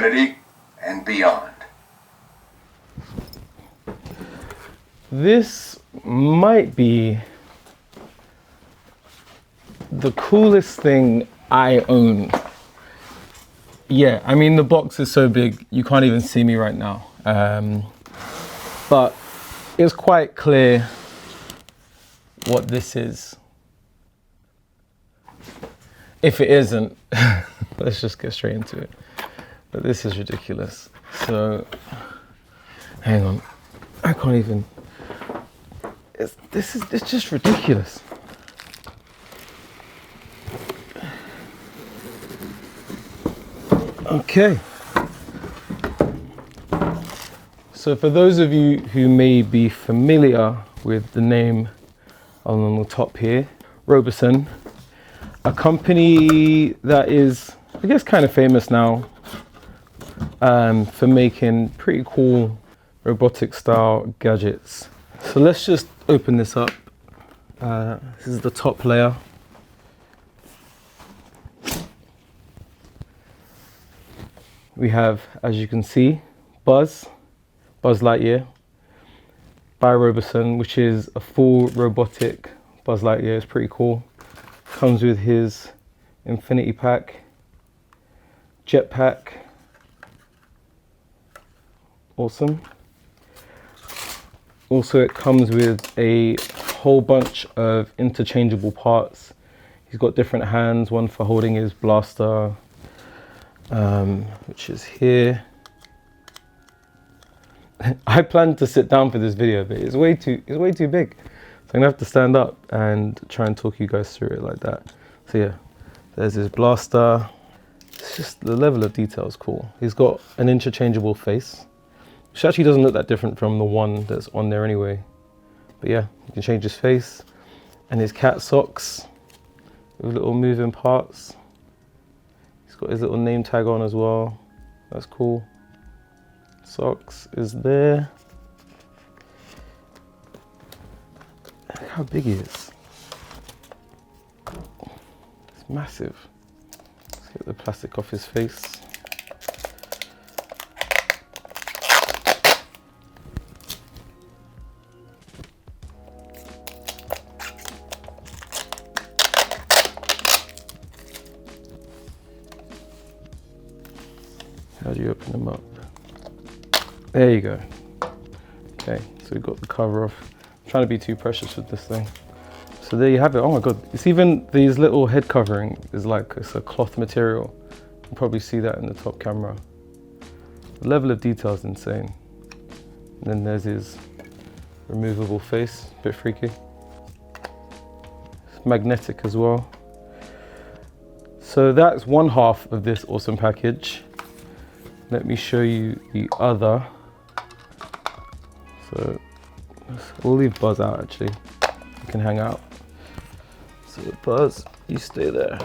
infinity and beyond. This might be the coolest thing I own. Yeah, I mean, the box is so big, you can't even see me right now. But it's quite clear what this is. If it isn't, let's just get straight into it. But this is ridiculous. So, hang on, I can't even. It's just ridiculous. Okay. So for those of you who may be familiar with the name on the top here, Robosen, a company that is, I guess, kind of famous now for making pretty cool robotic style gadgets. So let's just open this up. This is the top layer. We have, as you can see, Buzz Lightyear by Robosen, which is a full robotic Buzz Lightyear. It's pretty cool. Comes with his infinity pack, jetpack. Awesome. Also, it comes with a whole bunch of interchangeable parts. He's got different hands, one for holding his blaster, which is here. I planned to sit down for this video, but it's way too big. So I'm gonna have to stand up and try and talk you guys through it like that. So yeah, there's his blaster. It's just the level of detail is cool. He's got an interchangeable face, which actually doesn't look that different from the one that's on there anyway. But yeah, you can change his face, and his cat socks with little moving parts. He's got his little name tag on as well. That's cool. Socks is there. Look how big he is. It's massive. Let's get the plastic off his face. How do you open them up? There you go. Okay, so we've got the cover off. I'm trying to be too precious with this thing. So there you have it. Oh my God, it's even these little head covering is like, it's a cloth material. You can probably see that in the top camera. The level of detail is insane. And then there's his removable face, a bit freaky. It's magnetic as well. So that's one half of this awesome package. Let me show you the other. So we'll leave Buzz out actually. You can hang out. So Buzz, you stay there.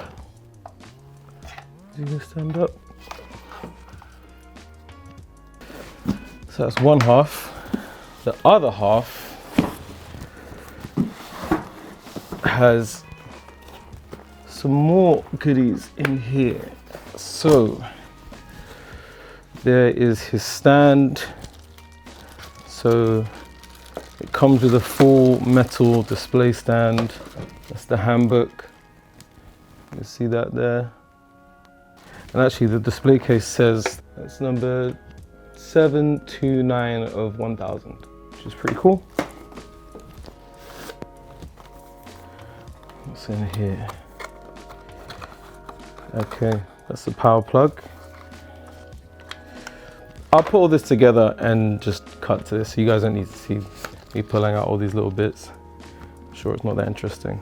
You can stand up. So that's one half. The other half has some more goodies in here. So there is his stand. So it comes with a full metal display stand. That's the handbook. You see that there. And actually the display case says that's number 729 of 1000, which is pretty cool. What's in here? Okay, that's the power plug. I'll put all this together and just cut to this, so you guys don't need to see me pulling out all these little bits. I'm sure it's not that interesting.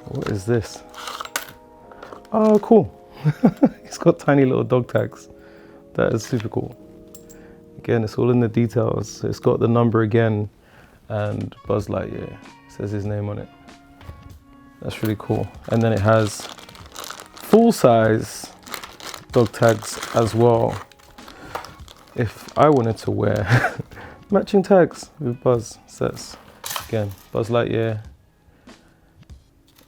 What is this? Oh, cool. It's got tiny little dog tags. That is super cool. Again, it's all in the details. It's got the number again and Buzz Lightyear. It says his name on it. That's really cool. And then it has full-size dog tags as well. If I wanted to wear matching tags with Buzz, says again Buzz Lightyear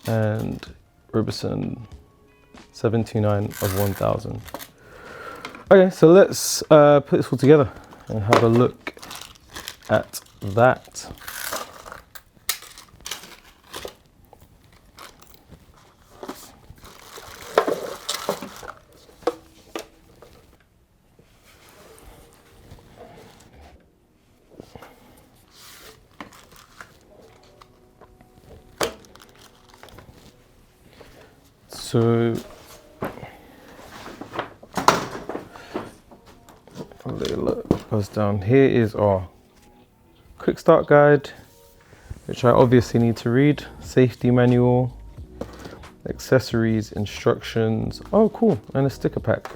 and Robosen 729 of 1000. Okay, so let's put this all together and have a look at that. So a little look goes down. Here is our quick start guide, which I obviously need to read. Safety manual, accessories, instructions. Oh, cool, and a sticker pack.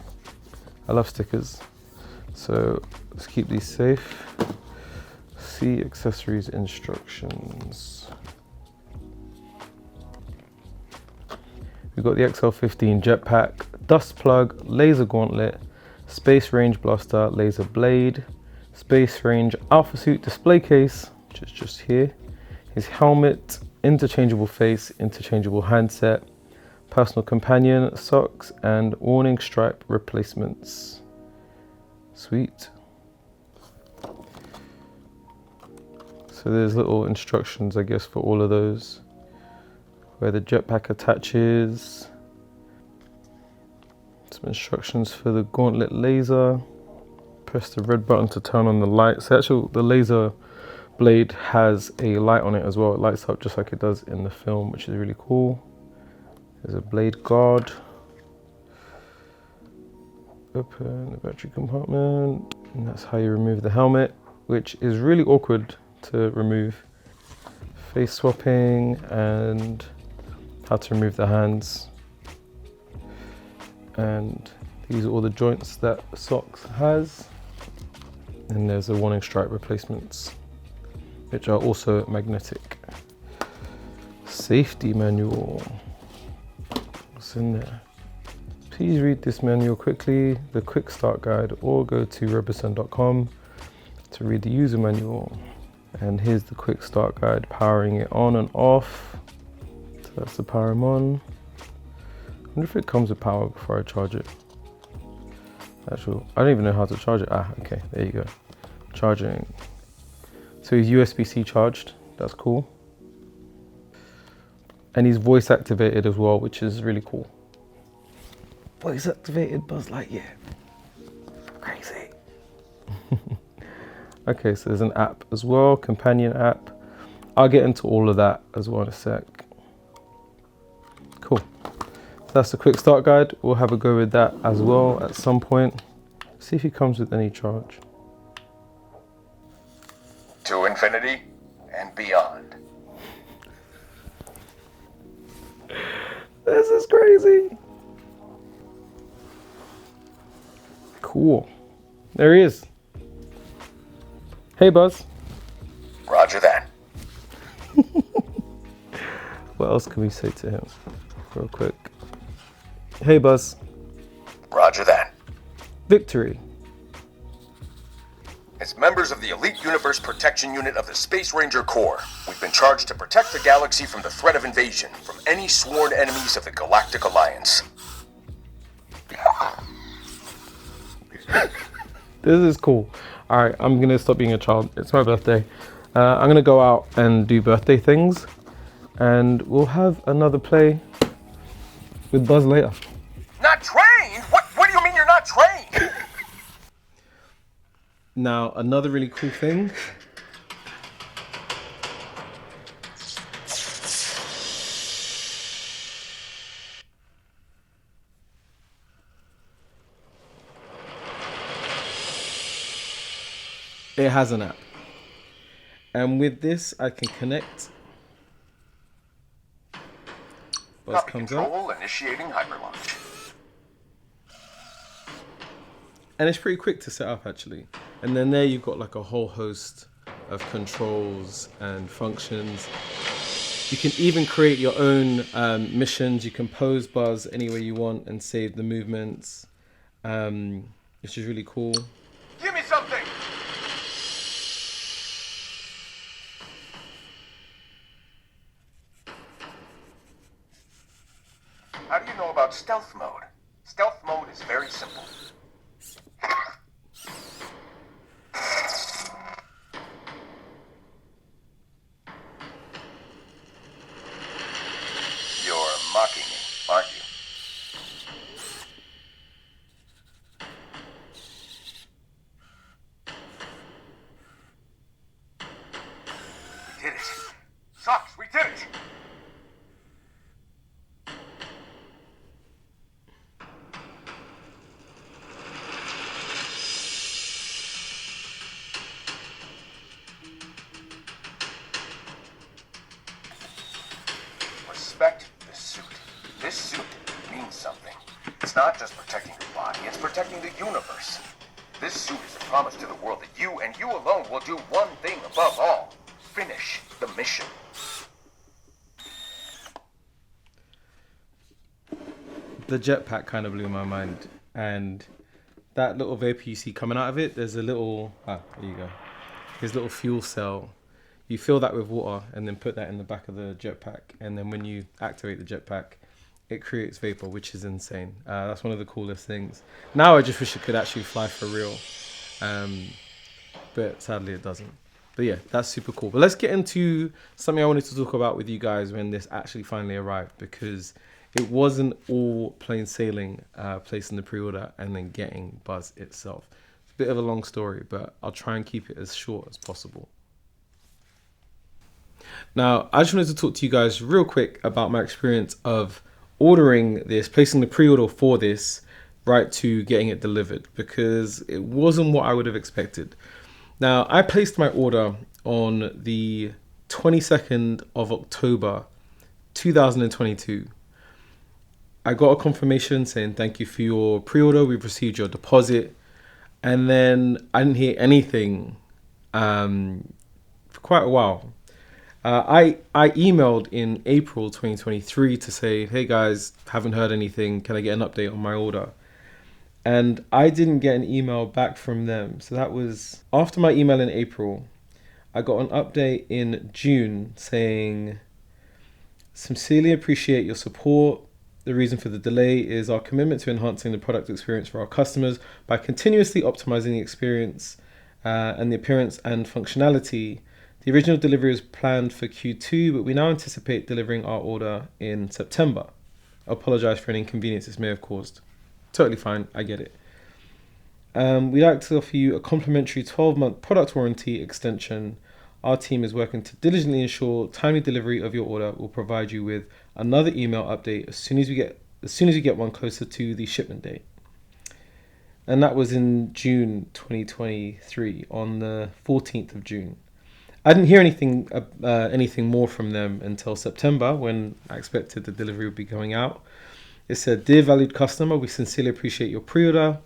I love stickers. So let's keep these safe. See accessories, instructions. We've got the XL15 jetpack, dust plug, laser gauntlet, space range blaster, laser blade, space range alpha suit display case, which is just here, his helmet, interchangeable face, interchangeable handset, personal companion, socks, and warning stripe replacements. Sweet. So there's little instructions, I guess, for all of those. Where the jetpack attaches. Some instructions for the gauntlet laser. Press the red button to turn on the light. So actually the laser blade has a light on it as well. It lights up just like it does in the film, which is really cool. There's a blade guard. Open the battery compartment. And that's how you remove the helmet, which is really awkward to remove. Face swapping and how to remove the hands. And these are all the joints that socks has. And there's the warning stripe replacements, which are also magnetic. Safety manual. What's in there? Please read this manual quickly, the quick start guide, or go to robosen.com to read the user manual. And here's the quick start guide, powering it on and off. So that's the power I'm on. I wonder if it comes with power before I charge it. Actually, I don't even know how to charge it. Ah, okay, there you go. Charging. So he's USB-C charged, that's cool. And he's voice activated as well, which is really cool. Voice activated Buzz Lightyear. Crazy. Okay, so there's an app as well, companion app. I'll get into all of that as well in a sec. Cool. So that's the quick start guide. We'll have a go with that as well at some point. See if he comes with any charge. To infinity and beyond. This is crazy. Cool. There he is. Hey, Buzz. Roger that. What else can we say to him? Real quick. Hey, Buzz. Roger that. Victory. As members of the Elite Universe Protection Unit of the Space Ranger Corps, we've been charged to protect the galaxy from the threat of invasion from any sworn enemies of the Galactic Alliance. This is cool. All right, I'm gonna stop being a child. It's my birthday. I'm gonna go out and do birthday things, and we'll have another play with Buzz later. Not trained? What do you mean you're not trained? Now, another really cool thing. It has an app. And with this, I can connect. Buzz Copy comes control, up. initiating hyperlaunch. And it's pretty quick to set up, actually. And then there you've got like a whole host of controls and functions. You can even create your own missions. You can pose Buzz any way you want and save the movements, which is really cool. Give me something! How do you know about stealth mode? Stealth mode is very simple. You're mocking me, aren't you? We did it. Socks, we did it! Respect the suit. This suit means something. It's not just protecting your body, it's protecting the universe. This suit is a promise to the world that you and you alone will do one thing above all. Finish the mission. The jetpack kind of blew my mind, and that little vapor you see coming out of it, there's a little, there you go, there's a little fuel cell. You fill that with water and then put that in the back of the jetpack, and then when you activate the jetpack, it creates vapor, which is insane. That's one of the coolest things. Now I just wish it could actually fly for real, but sadly it doesn't. But yeah, that's super cool. But let's get into something I wanted to talk about with you guys when this actually finally arrived, because it wasn't all plain sailing, placing the pre-order and then getting Buzz itself. It's a bit of a long story, but I'll try and keep it as short as possible. Now, I just wanted to talk to you guys real quick about my experience of ordering this, placing the pre-order for this, right to getting it delivered, because it wasn't what I would have expected. Now, I placed my order on the 22nd of October, 2022. I got a confirmation saying, thank you for your pre-order, we've received your deposit. And then I didn't hear anything for quite a while. I emailed in April 2023 to say, hey guys, haven't heard anything. Can I get an update on my order? And I didn't get an email back from them. So that was after my email in April. I got an update in June saying, sincerely appreciate your support. The reason for the delay is our commitment to enhancing the product experience for our customers by continuously optimizing the experience and the appearance and functionality. The original delivery was planned for Q2, but we now anticipate delivering our order in September. I apologize for any inconvenience this may have caused. Totally fine, I get it. We'd like to offer you a complimentary 12-month product warranty extension. Our team is working to diligently ensure timely delivery of your order. We'll provide you with another email update as soon as we get one closer to the shipment date. And that was in June 2023, on the 14th of June. I didn't hear anything more from them until September, when I expected the delivery would be going out. It said, dear valued customer, we sincerely appreciate your pre-order.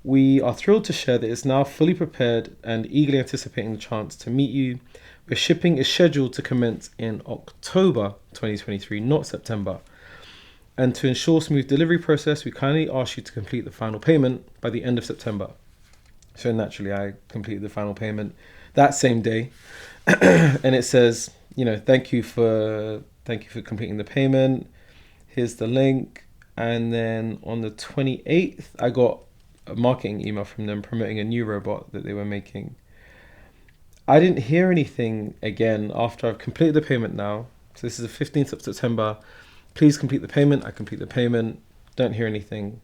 We are thrilled to share that it's now fully prepared and eagerly anticipating the chance to meet you. Where shipping is scheduled to commence in October 2023, not September. And to ensure smooth delivery process, we kindly ask you to complete the final payment by the end of September. So naturally, I completed the final payment that same day. And it says, thank you for completing the payment. Here's the link. And then on the 28th, I got a marketing email from them promoting a new robot that they were making. I didn't hear anything again after I've completed the payment now. So this is the 15th of September. Please complete the payment. I complete the payment. Don't hear anything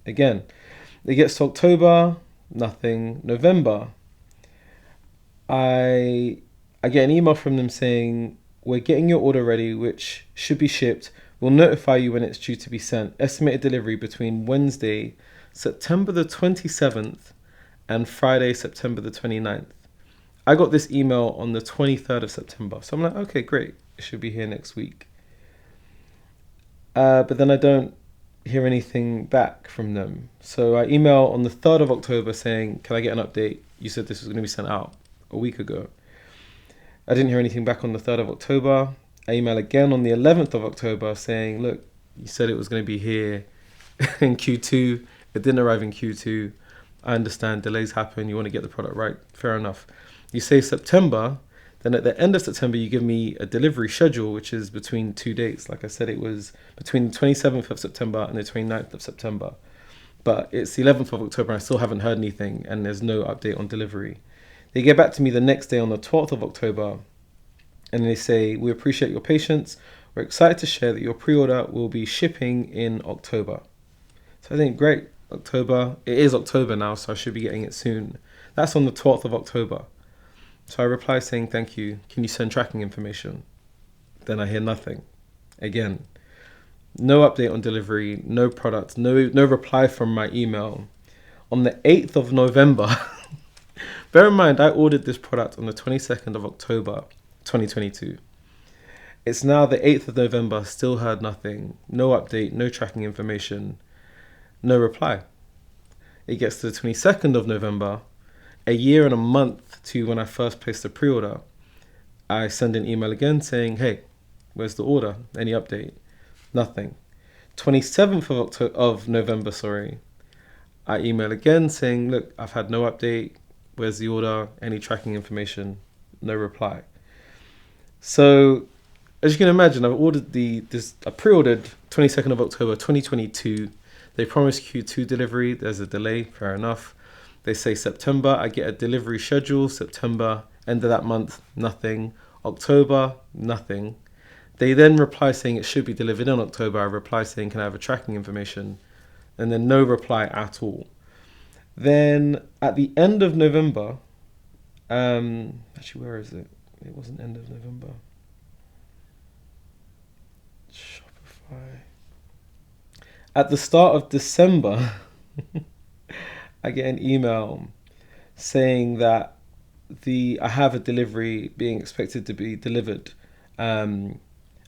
again. It gets to October, nothing. November, I get an email from them saying, we're getting your order ready, which should be shipped. We'll notify you when it's due to be sent. Estimated delivery between Wednesday, September the 27th and Friday, September the 29th. I got this email on the 23rd of September. So I'm like, okay, great. It should be here next week. But then I don't hear anything back from them. So I email on the 3rd of October saying, can I get an update? You said this was going to be sent out a week ago. I didn't hear anything back on the 3rd of October. I email again on the 11th of October saying, look, you said it was going to be here in Q2. It didn't arrive in Q2. I understand delays happen. You want to get the product right. Fair enough. You say September. Then at the end of September, you give me a delivery schedule, which is between 2 dates. Like I said, it was between the 27th of September and the 29th of September. But it's the 11th of October and I still haven't heard anything and there's no update on delivery. They get back to me the next day on the 12th of October and they say, we appreciate your patience. We're excited to share that your pre-order will be shipping in October. So I think, great, October. It is October now, so I should be getting it soon. That's on the 12th of October. So I reply saying, thank you. Can you send tracking information? Then I hear nothing. Again, no update on delivery, no product, no reply from my email. On the 8th of November, bear in mind, I ordered this product on the 22nd of October, 2022. It's now the 8th of November, still heard nothing. No update, no tracking information, no reply. It gets to the 22nd of November, a year and a month to when I first placed the pre-order. I send an email again saying, hey, where's the order? Any update? Nothing. 27th of November, I email again saying, look, I've had no update. Where's the order? Any tracking information? No reply. So as you can imagine, I pre-ordered 22nd of October 2022. They promised Q2 delivery. There's a delay, fair enough. They say September, I get a delivery schedule. September, end of that month, nothing. October, nothing. They then reply saying it should be delivered in October. I reply saying, can I have a tracking information? And then no reply at all. Then at the end of November, actually, where is it? It wasn't end of November. Shopify. At the start of December, I get an email saying that I have a delivery being expected to be delivered. I'm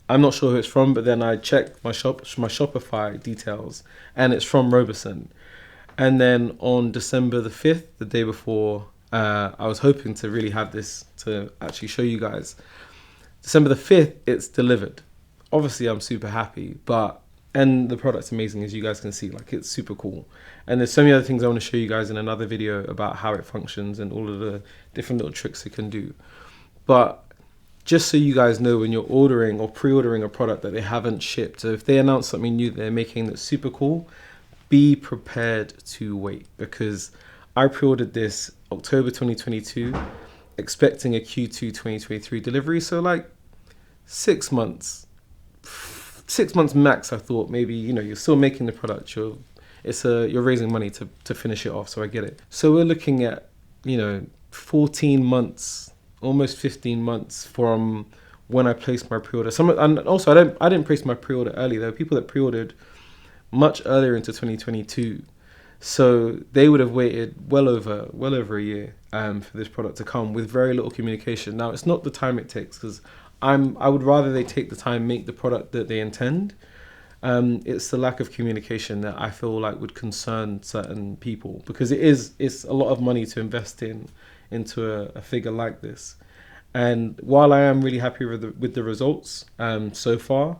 not sure who it's from, but then I checked my Shopify details and it's from Robosen. And then on December the 5th, the day before, I was hoping to really have this to actually show you guys. December the 5th, it's delivered. Obviously, I'm super happy, and the product's amazing, as you guys can see, like, it's super cool. And there's so many other things I want to show you guys in another video about how it functions and all of the different little tricks it can do. But just so you guys know, when you're ordering or pre-ordering a product that they haven't shipped, so if they announce something new that they're making that's super cool, be prepared to wait, because I pre-ordered this October 2022, expecting a Q2 2023 delivery. So like 6 months max. I thought maybe, you're still making the product. You're raising money to finish it off. So I get it. So we're looking at, 14 months, almost 15 months from when I placed my pre-order. And also I didn't place my pre-order early. There were people that pre-ordered much earlier into 2022. So they would have waited well over a year for this product to come with very little communication. Now, it's not the time it takes, because I would rather they take the time, make the product that they intend. It's the lack of communication that I feel like would concern certain people, because it's a lot of money to invest into a figure like this. And while I am really happy with the results so far,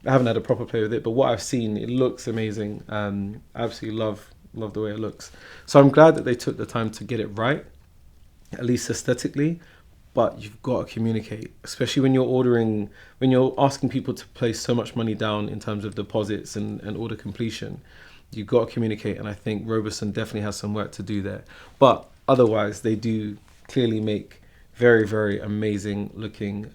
I haven't had a proper play with it, but what I've seen, it looks amazing. I absolutely love the way it looks. So I'm glad that they took the time to get it right, at least aesthetically. But you've got to communicate, especially when you're asking people to place so much money down in terms of deposits and order completion. You've got to communicate, and I think Robosen definitely has some work to do there. But otherwise, they do clearly make very, very amazing looking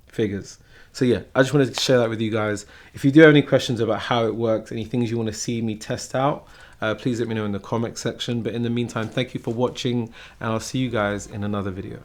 figures. So yeah, I just wanted to share that with you guys. If you do have any questions about how it works, any things you want to see me test out, please let me know in the comment section. But in the meantime, thank you for watching, and I'll see you guys in another video.